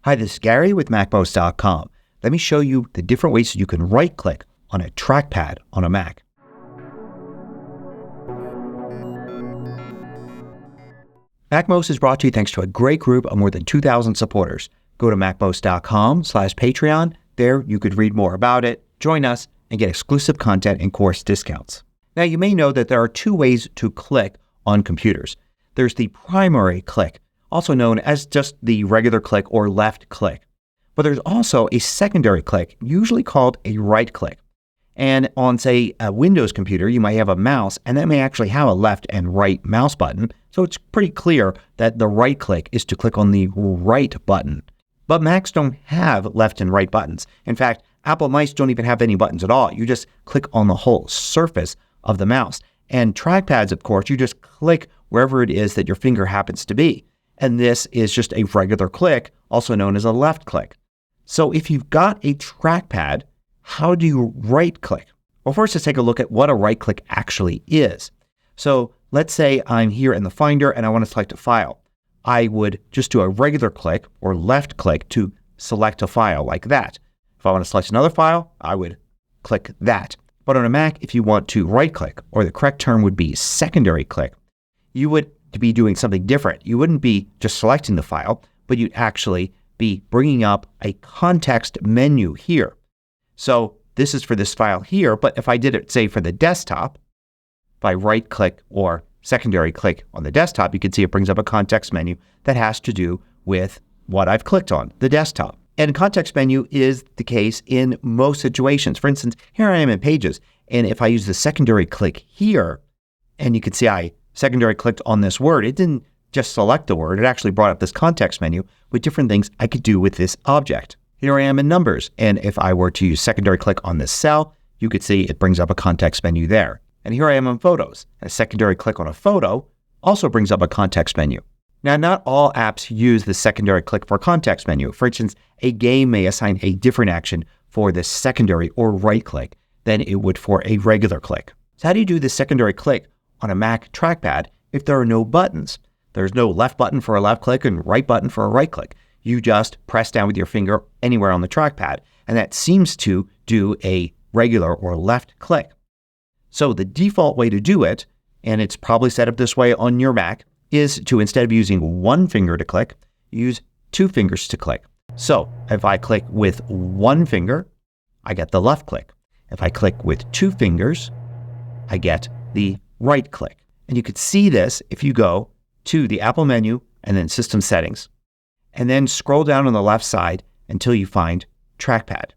Hi, this is Gary with MacMost.com. Let me show you the different ways that you can right-click on a trackpad on a Mac. MacMost is brought to you thanks to a great group of more than 2,000 supporters. Go to MacMost.com/Patreon. There you could read more about it, join us, and get exclusive content and course discounts. Now you may know that there are two ways to click on computers. There's the primary click, also known as just the regular click or left click. But there's also a secondary click, usually called a right click. And on, say, a Windows computer, you might have a mouse, and that may actually have a left and right mouse button. So it's pretty clear that the right click is to click on the right button. But Macs don't have left and right buttons. In fact, Apple mice don't even have any buttons at all. You just click on the whole surface of the mouse. And trackpads, of course, you just click wherever it is that your finger happens to be. And this is just a regular click, also known as a left click. So if you've got a trackpad, how do you right click? Well, first let's take a look at what a right click actually is. So let's say I'm here in the Finder and I want to select a file. I would just do a regular click or left click to select a file like that. If I want to select another file, I would click that. But on a Mac, if you want to right click, or the correct term would be secondary click, you would be doing something different. You wouldn't be just selecting the file, but you'd actually be bringing up a context menu here. So this is for this file here, but if I did it, say, for the desktop, if I right click or secondary click on the desktop, you can see it brings up a context menu that has to do with what I've clicked on, the desktop. And context menu is the case in most situations. For instance, here I am in Pages, and if I use the secondary click here, and you can see I secondary clicked on this word, it didn't just select the word, it actually brought up this context menu with different things I could do with this object. Here I am in Numbers, and if I were to use secondary click on this cell, you could see it brings up a context menu there. And here I am in Photos. A secondary click on a photo also brings up a context menu. Now, not all apps use the secondary click for context menu. For instance, a game may assign a different action for the secondary or right click than it would for a regular click. So how do you do the secondary click on a Mac trackpad if there are no buttons? There's no left button for a left click and right button for a right click. You just press down with your finger anywhere on the trackpad, and that seems to do a regular or left click. So the default way to do it, and it's probably set up this way on your Mac, is to, instead of using one finger to click, use two fingers to click. So if I click with one finger, I get the left click. If I click with two fingers, I get the right click. And you could see this if you go to the Apple menu and then System Settings, and then scroll down on the left side until you find Trackpad.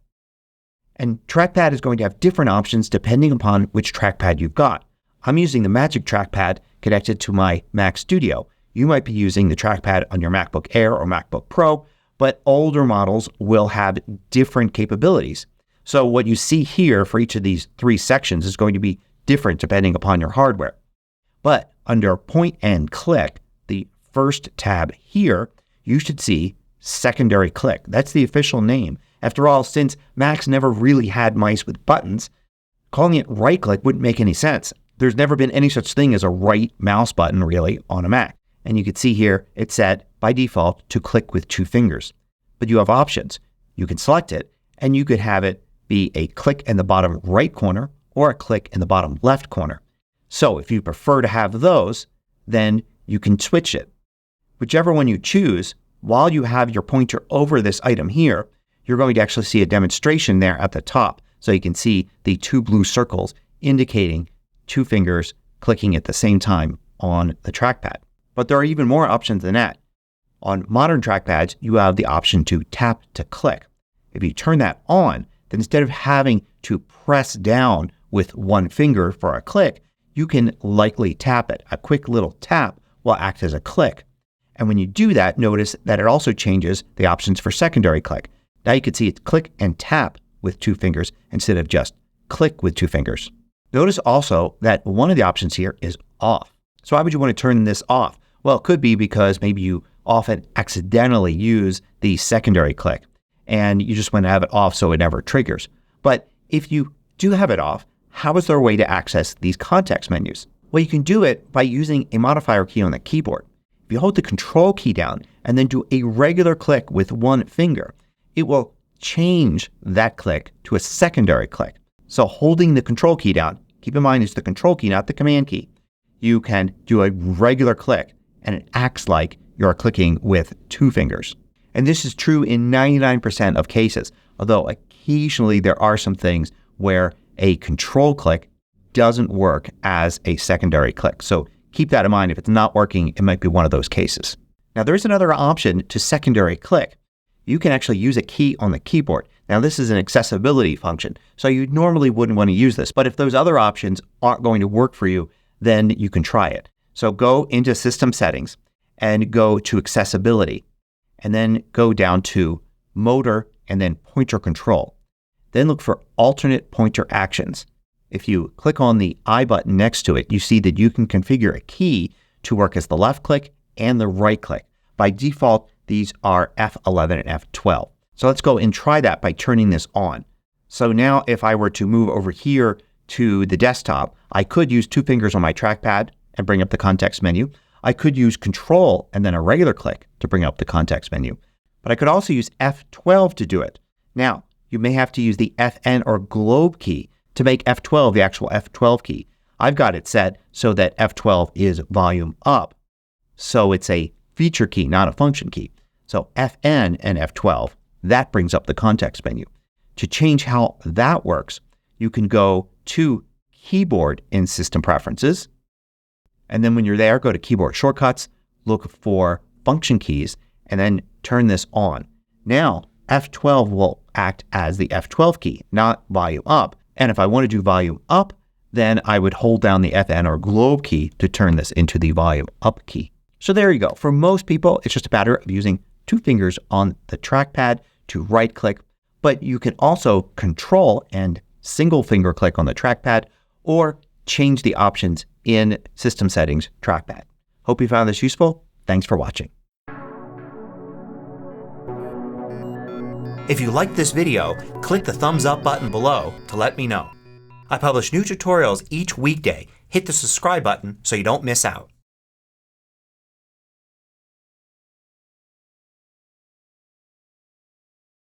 And Trackpad is going to have different options depending upon which trackpad you've got. I'm using the Magic Trackpad connected to my Mac Studio. You might be using the trackpad on your MacBook Air or MacBook Pro, but older models will have different capabilities. So what you see here for each of these three sections is going to be different depending upon your hardware. But under Point and Click, the first tab here, you should see secondary click. That's the official name. After all, since Macs never really had mice with buttons, calling it right click wouldn't make any sense. There's never been any such thing as a right mouse button really on a Mac. And you can see here it's set by default to click with two fingers. But you have options. You can select it, and you could have it be a click in the bottom right corner or a click in the bottom left corner. So if you prefer to have those, then you can switch it. Whichever one you choose, while you have your pointer over this item here, you're going to actually see a demonstration there at the top. So you can see the two blue circles indicating two fingers clicking at the same time on the trackpad. But there are even more options than that. On modern trackpads, you have the option to tap to click. If you turn that on, then instead of having to press down with one finger for a click, you can lightly tap it. A quick little tap will act as a click. And when you do that, notice that it also changes the options for secondary click. Now you can see it's click and tap with two fingers instead of just click with two fingers. Notice also that one of the options here is off. So why would you want to turn this off? Well, it could be because maybe you often accidentally use the secondary click and you just want to have it off so it never triggers. But if you do have it off, how is there a way to access these context menus? Well, you can do it by using a modifier key on the keyboard. If you hold the Control key down and then do a regular click with one finger, it will change that click to a secondary click. So holding the Control key down, keep in mind it's the Control key, not the Command key, you can do a regular click and it acts like you're clicking with two fingers. And this is true in 99% of cases, although occasionally there are some things where a Control click doesn't work as a secondary click. So keep that in mind. If it's not working, it might be one of those cases. Now there is another option to secondary click. You can actually use a key on the keyboard. Now this is an accessibility function, so you normally wouldn't want to use this. But if those other options aren't going to work for you, then you can try it. So go into System Settings and go to Accessibility and then go down to Motor and then Pointer Control. Then look for Alternate Pointer Actions. If you click on the I button next to it, you see that you can configure a key to work as the left click and the right click. By default, these are F11 and F12. So let's go and try that by turning this on. So now if I were to move over here to the desktop, I could use two fingers on my trackpad and bring up the context menu. I could use Control and then a regular click to bring up the context menu. But I could also use F12 to do it. Now, you may have to use the FN or globe key to make F12 the actual F12 key. I've got it set so that F12 is volume up. So it's a feature key, not a function key. So FN and F12, that brings up the context menu. To change how that works, you can go to Keyboard in System Preferences. And then when you're there, go to Keyboard Shortcuts, look for Function Keys, and then turn this on. Now F12 will act as the F12 key, not volume up. And if I want to do volume up, then I would hold down the FN or globe key to turn this into the volume up key. So there you go. For most people, it's just a matter of using two fingers on the trackpad to right click, but you can also Control and single finger click on the trackpad or change the options in System Settings Trackpad. Hope you found this useful. Thanks for watching. If you liked this video, click the thumbs up button below to let me know. I publish new tutorials each weekday. Hit the subscribe button so you don't miss out.